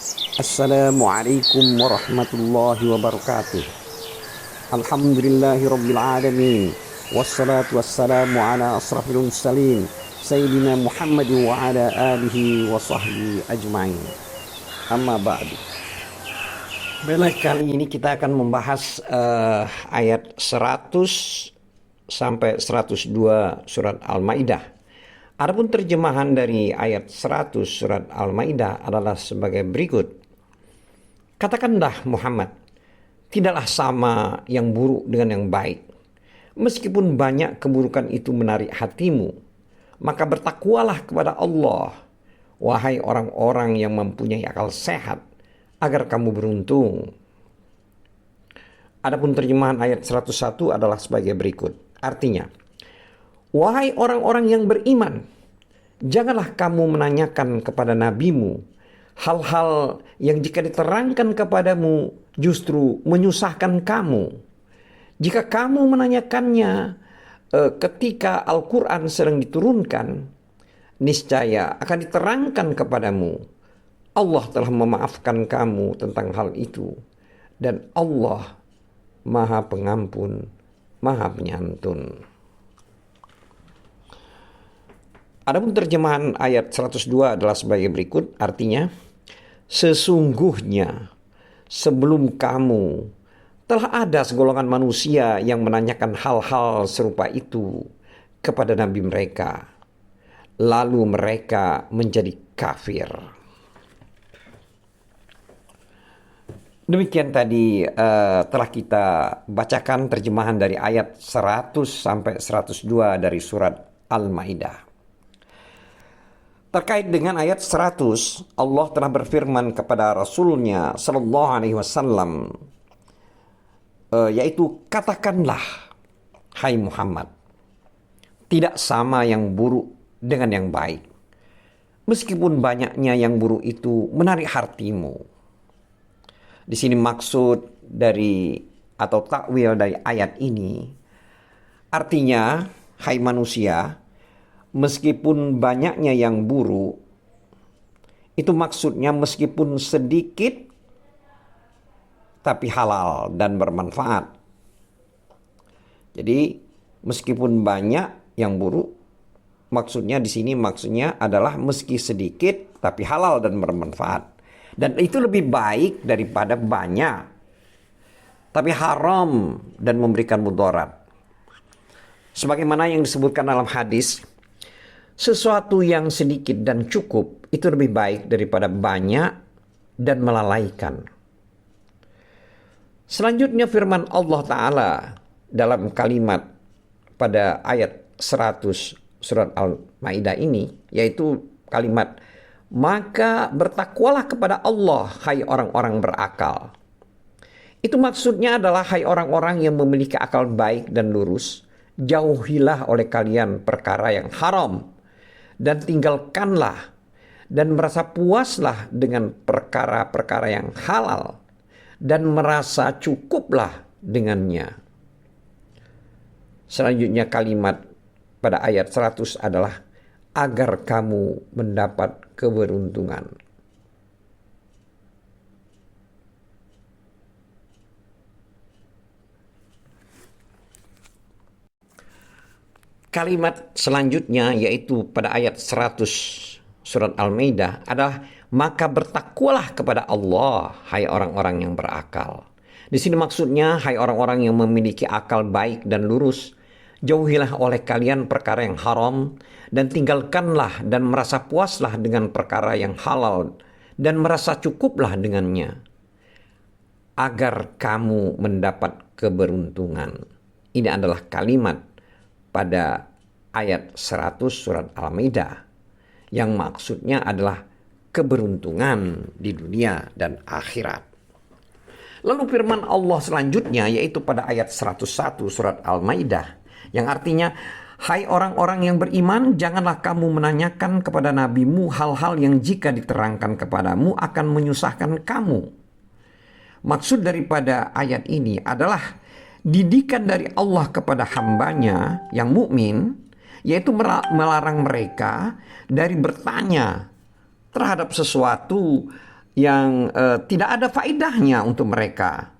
Assalamualaikum warahmatullahi wabarakatuh. Alhamdulillahi rabbil alamin. Wassalatu wassalamu ala asrafil mursalin Sayyidina Muhammad wa ala alihi wa sahbihi ajma'in. Amma ba'du. Baiklah, kali ini kita akan membahas ayat 100 sampai 102 surat Al-Maidah. Adapun terjemahan dari ayat 100 surat Al-Maidah adalah sebagai berikut. Katakanlah Muhammad, tidaklah sama yang buruk dengan yang baik. Meskipun banyak keburukan itu menarik hatimu, maka bertakwalah kepada Allah, wahai orang-orang yang mempunyai akal sehat, agar kamu beruntung. Adapun terjemahan ayat 101 adalah sebagai berikut. Artinya, wahai orang-orang yang beriman, janganlah kamu menanyakan kepada nabimu hal-hal yang jika diterangkan kepadamu justru menyusahkan kamu. Jika kamu menanyakannya ketika Al-Quran sedang diturunkan, niscaya akan diterangkan kepadamu. Allah telah memaafkan kamu tentang hal itu. Dan Allah Maha Pengampun, Maha Penyantun. Adapun terjemahan ayat 102 adalah sebagai berikut. Artinya, sesungguhnya sebelum kamu telah ada segolongan manusia yang menanyakan hal-hal serupa itu kepada nabi mereka, lalu mereka menjadi kafir. Demikian tadi telah kita bacakan terjemahan dari ayat 100 sampai 102 dari surat Al-Maidah. Terkait dengan ayat 100, Allah telah berfirman kepada Rasulnya Sallallahu Alaihi Wasallam, yaitu katakanlah, hai Muhammad, tidak sama yang buruk dengan yang baik. Meskipun banyaknya yang buruk itu menarik hatimu. Di sini maksud dari atau takwil dari ayat ini, artinya, hai manusia, meskipun banyaknya yang buruk, itu maksudnya meskipun sedikit tapi halal dan bermanfaat. Jadi meskipun banyak yang buruk, maksudnya di sini maksudnya adalah meski sedikit tapi halal dan bermanfaat. Dan itu lebih baik daripada banyak tapi haram dan memberikan mudarat. Sebagaimana yang disebutkan dalam hadis, sesuatu yang sedikit dan cukup itu lebih baik daripada banyak dan melalaikan. Selanjutnya firman Allah Ta'ala dalam kalimat pada ayat 100 surat Al-Maidah ini, yaitu kalimat, maka bertakwalah kepada Allah, hai orang-orang berakal. Itu maksudnya adalah, hai orang-orang yang memiliki akal baik dan lurus, jauhilah oleh kalian perkara yang haram, dan tinggalkanlah dan merasa puaslah dengan perkara-perkara yang halal, dan merasa cukuplah dengannya. Selanjutnya kalimat pada ayat 100 adalah, agar kamu mendapat keberuntungan. Kalimat selanjutnya yaitu pada ayat 100 surat Al-Maidah adalah, maka bertakwalah kepada Allah, hai orang-orang yang berakal. Di sini maksudnya, hai orang-orang yang memiliki akal baik dan lurus, jauhilah oleh kalian perkara yang haram, dan tinggalkanlah dan merasa puaslah dengan perkara yang halal, dan merasa cukuplah dengannya, agar kamu mendapat keberuntungan. Ini adalah kalimat pada ayat 100 surat Al-Maidah yang maksudnya adalah keberuntungan di dunia dan akhirat. Lalu firman Allah selanjutnya yaitu pada ayat 101 surat Al-Maidah yang artinya, hai orang-orang yang beriman, janganlah kamu menanyakan kepada nabimu hal-hal yang jika diterangkan kepadamu akan menyusahkan kamu. Maksud daripada ayat ini adalah didikan dari Allah kepada hambanya yang mukmin, yaitu melarang mereka dari bertanya terhadap sesuatu yang tidak ada faedahnya untuk mereka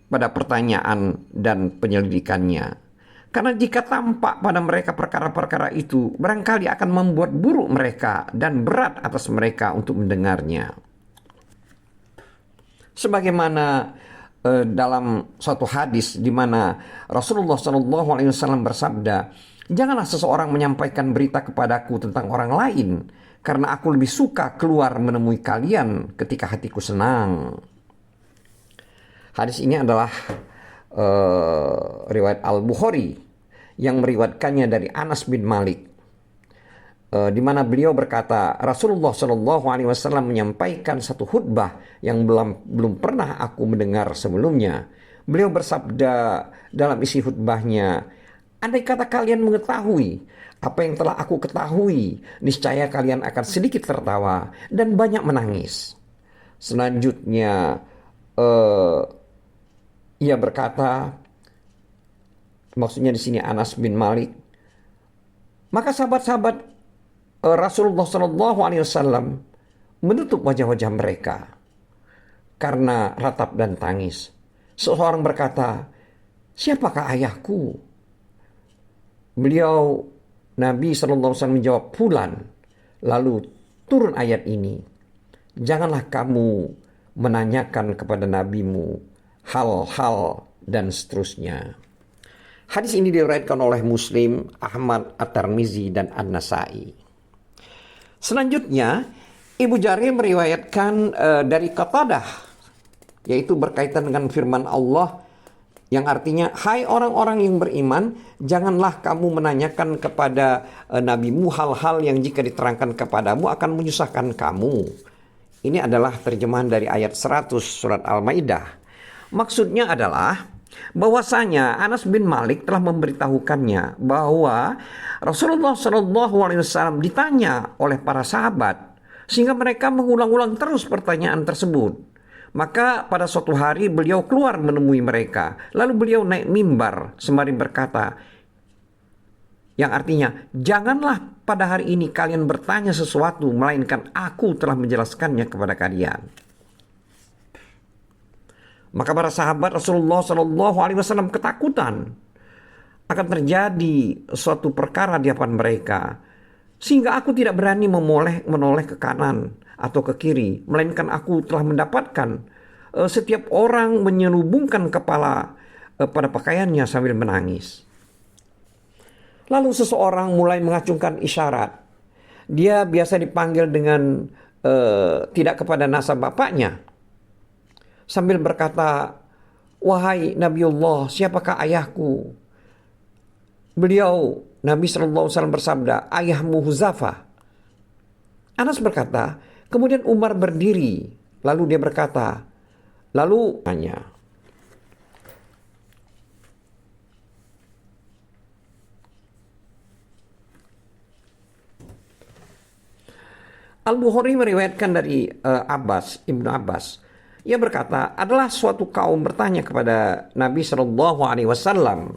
pada pertanyaan dan penyelidikannya. Karena jika tampak pada mereka perkara-perkara itu, barangkali akan membuat buruk mereka dan berat atas mereka untuk mendengarnya. Sebagaimana dalam suatu hadis di mana Rasulullah SAW bersabda, "Janganlah seseorang menyampaikan berita kepadaku tentang orang lain, karena aku lebih suka keluar menemui kalian ketika hatiku senang." Hadis ini adalah riwayat Al-Bukhari yang meriwayatkannya dari Anas bin Malik, di mana beliau berkata, Rasulullah SAW menyampaikan satu khutbah yang belum pernah aku mendengar sebelumnya. Beliau bersabda dalam isi khutbahnya, "Andai kata kalian mengetahui apa yang telah aku ketahui, niscaya kalian akan sedikit tertawa dan banyak menangis." Selanjutnya ia berkata, maksudnya di sini Anas bin Malik, maka sahabat-sahabat Rasulullah SAW menutup wajah-wajah mereka karena ratap dan tangis. Seseorang berkata, "Siapakah ayahku?" Beliau Nabi SAW menjawab, "Fulan." Lalu turun ayat ini, "Janganlah kamu menanyakan kepada nabimu hal-hal," dan seterusnya. Hadis ini diriwayatkan oleh Muslim, Ahmad, At-Tirmizi, dan An-Nasai. Selanjutnya, Ibu Jarir meriwayatkan dari Qatadah, yaitu berkaitan dengan firman Allah yang artinya, "Hai orang-orang yang beriman, janganlah kamu menanyakan kepada nabimu hal-hal yang jika diterangkan kepadamu akan menyusahkan kamu." Ini adalah terjemahan dari ayat 100 surat Al-Maidah. Maksudnya adalah bahwasanya Anas bin Malik telah memberitahukannya bahwa Rasulullah SAW ditanya oleh para sahabat sehingga mereka mengulang-ulang terus pertanyaan tersebut. Maka pada suatu hari beliau keluar menemui mereka, lalu beliau naik mimbar sembari berkata, yang artinya, "Janganlah pada hari ini kalian bertanya sesuatu, melainkan aku telah menjelaskannya kepada kalian." Maka para sahabat Rasulullah SAW ketakutan akan terjadi suatu perkara di hadapan mereka, sehingga aku tidak berani menoleh ke kanan atau ke kiri, melainkan aku telah mendapatkan setiap orang menyelubungkan kepala pada pakaiannya sambil menangis. Lalu seseorang mulai mengacungkan isyarat. Dia biasa dipanggil dengan tidak kepada nasab bapaknya, sambil berkata, "Wahai Nabiullah, siapakah ayahku?" Beliau, Nabi SAW bersabda, "Ayahmu Huzafah." Anas berkata, kemudian Umar berdiri, lalu dia berkata, lalu tanya, Al-Bukhari meriwayatkan dari Ibnu Abbas. Ia berkata, adalah suatu kaum bertanya kepada Nabi SAW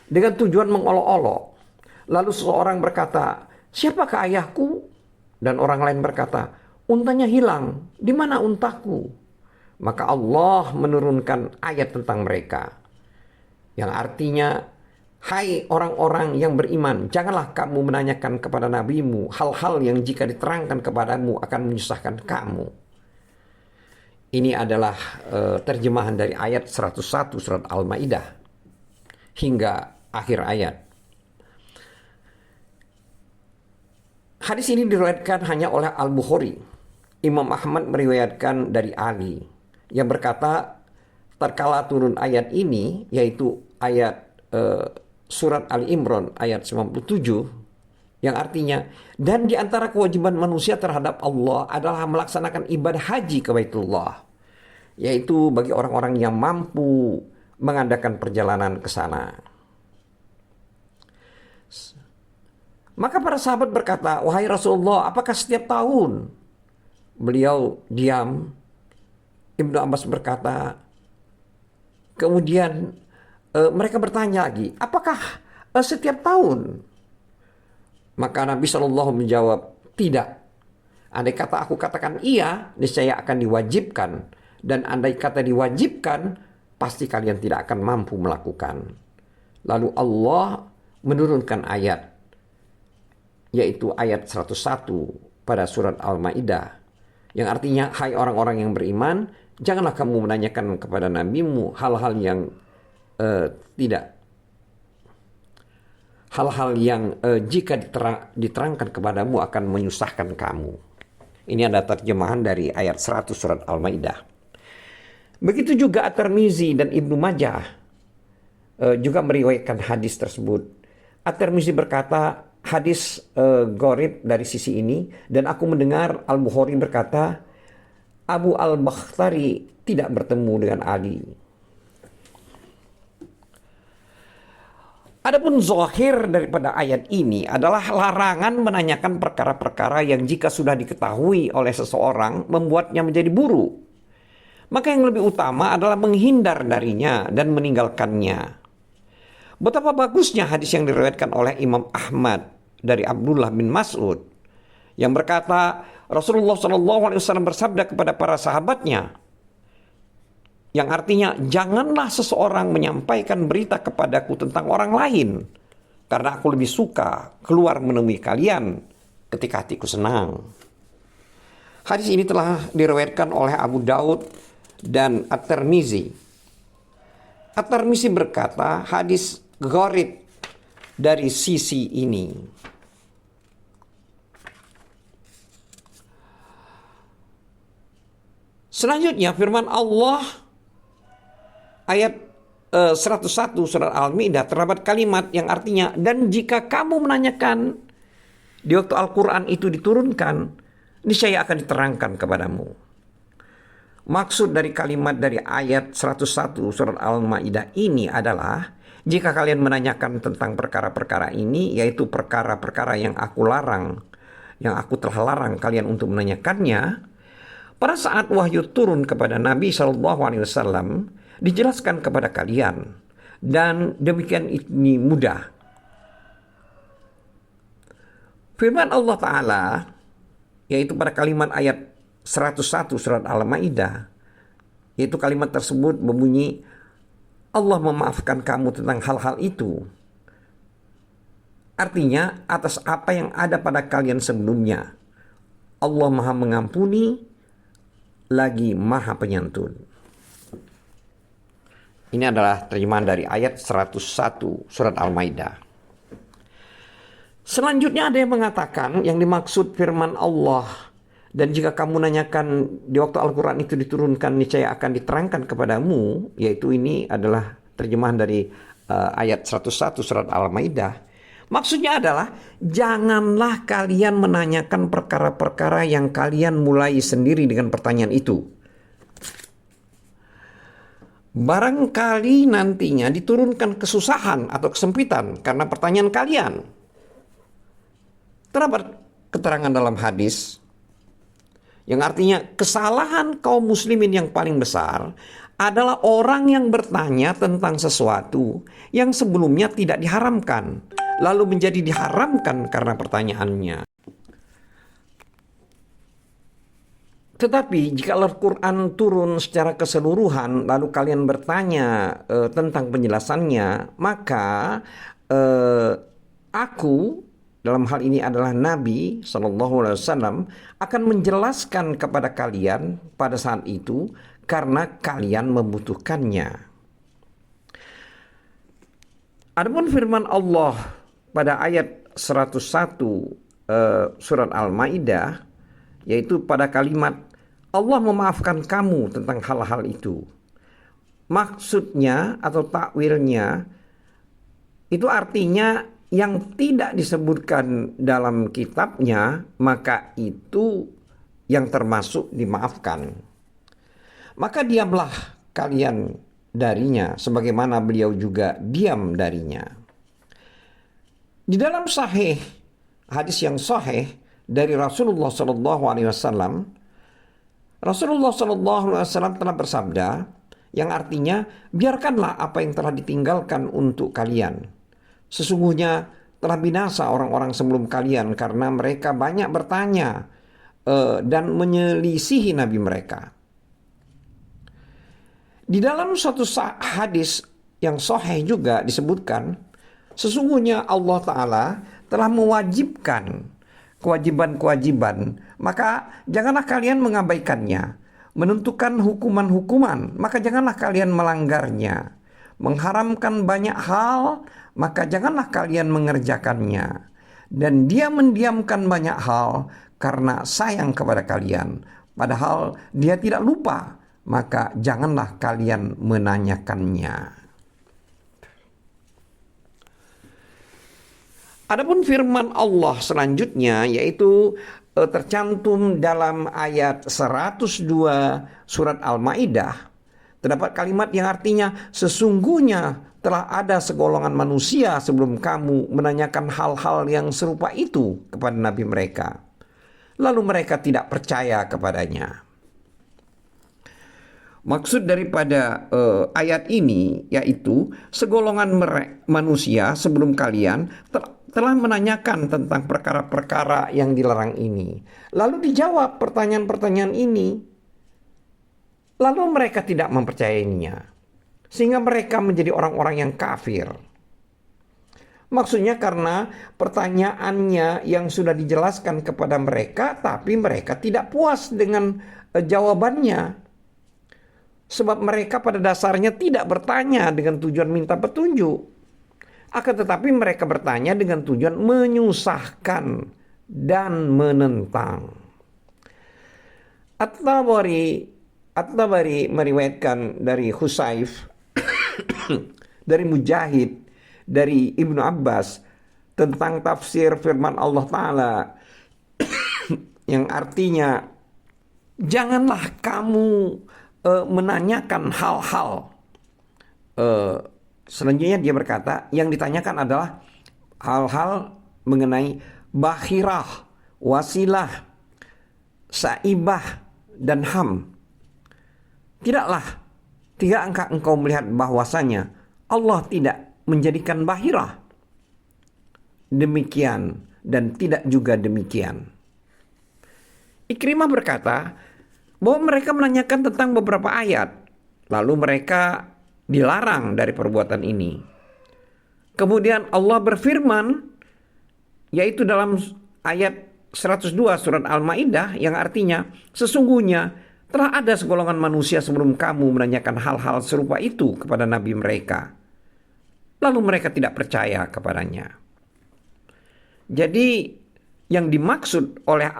dengan tujuan mengolok-olok. Lalu seseorang berkata, "Siapakah ayahku?" Dan orang lain berkata, "Untanya hilang. Di mana untaku?" Maka Allah menurunkan ayat tentang mereka, yang artinya, "Hai orang-orang yang beriman, janganlah kamu menanyakan kepada nabimu hal-hal yang jika diterangkan kepadamu akan menyusahkan kamu." Ini adalah terjemahan dari ayat 101 surat Al-Maidah hingga akhir ayat. Hadis ini diriwayatkan hanya oleh Al-Bukhari. Imam Ahmad meriwayatkan dari Ali yang berkata, tatkala turun ayat ini, yaitu ayat surat Ali Imran ayat 97, yang artinya, dan di antara kewajiban manusia terhadap Allah adalah melaksanakan ibadah haji ke Baitullah, yaitu bagi orang-orang yang mampu mengadakan perjalanan ke sana. Maka para sahabat berkata, "Wahai Rasulullah, apakah setiap tahun?" Beliau diam. Ibnu Abbas berkata, kemudian mereka bertanya lagi, "Apakah setiap tahun?" Maka Nabi SAW menjawab, "Tidak. Andai kata aku katakan iya, niscaya akan diwajibkan. Dan andai kata diwajibkan, pasti kalian tidak akan mampu melakukan. Lalu Allah menurunkan ayat, yaitu ayat 101 pada surat Al-Maidah, yang artinya, hai orang-orang yang beriman, janganlah kamu menanyakan kepada nabimu hal-hal yang jika diterangkan kepadamu akan menyusahkan kamu. Ini ada terjemahan dari ayat 100 surat Al-Maidah. Begitu juga At-Tirmizi dan Ibnu Majah juga meriwayatkan hadis tersebut. At-Tirmizi berkata, hadis gharib dari sisi ini, dan aku mendengar Al-Bukhari berkata, Abu Al-Bakhtari tidak bertemu dengan Ali. Adapun zahir daripada ayat ini adalah larangan menanyakan perkara-perkara yang jika sudah diketahui oleh seseorang membuatnya menjadi buruk. Maka yang lebih utama adalah menghindar darinya dan meninggalkannya. Betapa bagusnya hadis yang diriwayatkan oleh Imam Ahmad dari Abdullah bin Mas'ud yang berkata, Rasulullah SAW bersabda kepada para sahabatnya, yang artinya, janganlah seseorang menyampaikan berita kepadaku tentang orang lain, karena aku lebih suka keluar menemui kalian ketika hatiku senang. Hadis ini telah diriwayatkan oleh Abu Daud dan At-Tirmizi. At-Tirmizi berkata, hadis gharib dari sisi ini. Selanjutnya firman Allah ayat 101 surat Al-Maidah terdapat kalimat yang artinya, dan jika kamu menanyakan di waktu Al-Quran itu diturunkan, niscaya akan diterangkan kepadamu. Maksud dari kalimat dari ayat 101 surat Al-Maidah ini adalah, jika kalian menanyakan tentang perkara-perkara ini, yaitu perkara-perkara yang aku larang, yang aku telah larang kalian untuk menanyakannya, pada saat wahyu turun kepada Nabi SAW, dijelaskan kepada kalian, dan demikian ini mudah. Firman Allah Ta'ala, yaitu pada kalimat ayat 101 surat Al-Maidah, yaitu kalimat tersebut berbunyi, Allah memaafkan kamu tentang hal-hal itu. Artinya, atas apa yang ada pada kalian sebelumnya. Allah Maha Mengampuni, lagi Maha Penyantun. Ini adalah terjemahan dari ayat 101 surat Al-Maidah. Selanjutnya ada yang mengatakan yang dimaksud firman Allah, dan jika kamu nanyakan di waktu Al-Quran itu diturunkan, niscaya akan diterangkan kepadamu, yaitu ini adalah terjemahan dari ayat 101 surat Al-Maidah. Maksudnya adalah, janganlah kalian menanyakan perkara-perkara yang kalian mulai sendiri dengan pertanyaan itu. Barangkali nantinya diturunkan kesusahan atau kesempitan karena pertanyaan kalian. Terdapat keterangan dalam hadis yang artinya, kesalahan kaum muslimin yang paling besar adalah orang yang bertanya tentang sesuatu yang sebelumnya tidak diharamkan, lalu menjadi diharamkan karena pertanyaannya. Tetapi jika Al-Quran turun secara keseluruhan, lalu kalian bertanya tentang penjelasannya, maka aku, dalam hal ini adalah Nabi SAW, akan menjelaskan kepada kalian pada saat itu, karena kalian membutuhkannya. Adapun firman Allah pada ayat 101 surat Al-Maidah, yaitu pada kalimat, Allah memaafkan kamu tentang hal-hal itu. Maksudnya atau takwilnya itu artinya yang tidak disebutkan dalam kitabnya, maka itu yang termasuk dimaafkan. Maka diamlah kalian darinya, sebagaimana beliau juga diam darinya. Di dalam sahih, hadis yang sahih dari Rasulullah SAW, Rasulullah SAW telah bersabda, yang artinya, biarkanlah apa yang telah ditinggalkan untuk kalian. Sesungguhnya telah binasa orang-orang sebelum kalian karena mereka banyak bertanya dan menyelisihi nabi mereka. Di dalam suatu hadis yang sahih juga disebutkan, sesungguhnya Allah Ta'ala telah mewajibkan kewajiban-kewajiban, maka janganlah kalian mengabaikannya. Menentukan hukuman-hukuman, maka janganlah kalian melanggarnya. Mengharamkan banyak hal, maka janganlah kalian mengerjakannya. Dan Dia mendiamkan banyak hal karena sayang kepada kalian. Padahal Dia tidak lupa, maka janganlah kalian menanyakannya. Adapun firman Allah selanjutnya yaitu tercantum dalam ayat 102 surat Al-Maidah. Terdapat kalimat yang artinya, sesungguhnya telah ada segolongan manusia sebelum kamu menanyakan hal-hal yang serupa itu kepada nabi mereka. Lalu mereka tidak percaya kepadanya. Maksud daripada ayat ini yaitu segolongan manusia sebelum kalian telah menanyakan tentang perkara-perkara yang dilarang ini. Lalu dijawab pertanyaan-pertanyaan ini. Lalu mereka tidak mempercayainya. Sehingga mereka menjadi orang-orang yang kafir. Maksudnya karena pertanyaannya yang sudah dijelaskan kepada mereka, tapi mereka tidak puas dengan jawabannya. Sebab mereka pada dasarnya tidak bertanya dengan tujuan minta petunjuk. Akan tetapi mereka bertanya dengan tujuan menyusahkan dan menentang. At-Tabari meriwayatkan dari Husaif, dari Mujahid, dari Ibnu Abbas tentang tafsir firman Allah Ta'ala yang artinya, janganlah kamu menanyakan hal-hal. Selanjutnya dia berkata, yang ditanyakan adalah hal-hal mengenai bakhirah, wasilah, saibah, dan ham. Tidaklah engkau melihat bahwasanya Allah tidak menjadikan bahirah. Demikian dan tidak juga demikian. Ikrimah berkata bahwa mereka menanyakan tentang beberapa ayat, lalu mereka dilarang dari perbuatan ini. Kemudian Allah berfirman, yaitu dalam ayat 102 surat Al-Maidah yang artinya, sesungguhnya telah ada segolongan manusia sebelum kamu menanyakan hal-hal serupa itu kepada nabi mereka. Lalu mereka tidak percaya kepadanya. Jadi yang dimaksud oleh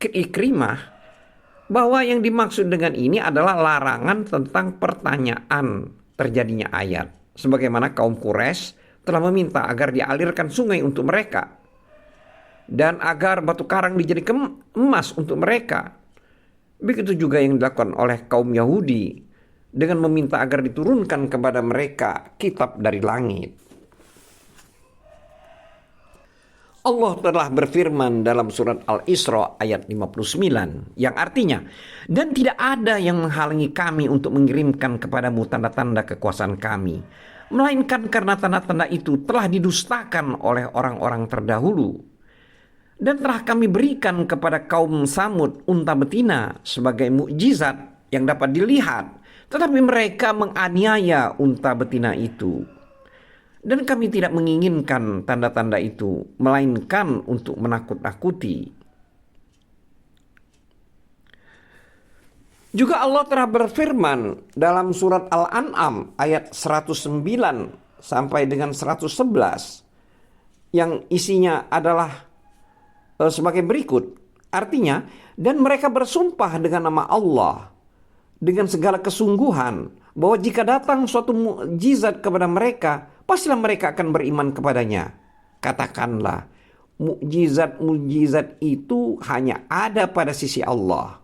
Ikrimah, bahwa yang dimaksud dengan ini adalah larangan tentang pertanyaan terjadinya ayat. Sebagaimana kaum Quraisy telah meminta agar dialirkan sungai untuk mereka. Dan agar batu karang dijadikan emas untuk mereka. Begitu juga yang dilakukan oleh kaum Yahudi dengan meminta agar diturunkan kepada mereka kitab dari langit. Allah telah berfirman dalam surat Al-Isra ayat 59 yang artinya, dan tidak ada yang menghalangi kami untuk mengirimkan kepadamu tanda-tanda kekuasaan kami, melainkan karena tanda-tanda itu telah didustakan oleh orang-orang terdahulu. Dan telah kami berikan kepada kaum Samud unta betina sebagai mukjizat yang dapat dilihat, tetapi mereka menganiaya unta betina itu. Dan kami tidak menginginkan tanda-tanda itu, melainkan untuk menakut-nakuti. Juga Allah telah berfirman dalam surat Al-An'am ayat 109 sampai dengan 111 yang isinya adalah sebagai berikut. Artinya, dan mereka bersumpah dengan nama Allah dengan segala kesungguhan bahwa jika datang suatu mukjizat kepada mereka, pastilah mereka akan beriman kepadanya. Katakanlah, mukjizat-mukjizat itu hanya ada pada sisi Allah.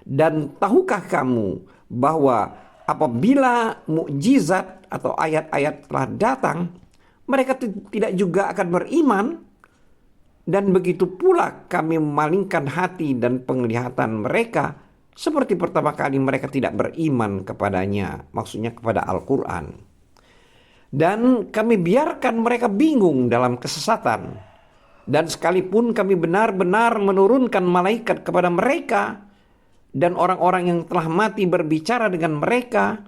Dan tahukah kamu bahwa apabila mukjizat atau ayat-ayat telah datang, mereka tidak juga akan beriman. Dan begitu pula kami memalingkan hati dan penglihatan mereka seperti pertama kali mereka tidak beriman kepadanya, maksudnya kepada Al-Quran. Dan kami biarkan mereka bingung dalam kesesatan Dan sekalipun kami benar-benar menurunkan malaikat kepada mereka, dan orang-orang yang telah mati berbicara dengan mereka,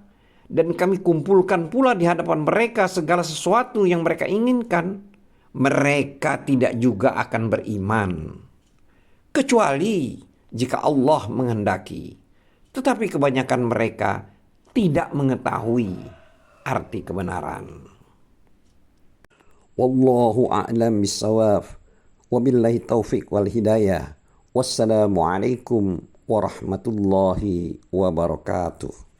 dan kami kumpulkan pula di hadapan mereka segala sesuatu yang mereka inginkan, mereka tidak juga akan beriman, kecuali jika Allah menghendaki. Tetapi kebanyakan mereka tidak mengetahui arti kebenaran. Wallahu a'lam bissawab. Wabillahi taufiq wal hidayah. Wassalamualaikum warahmatullahi wabarakatuh.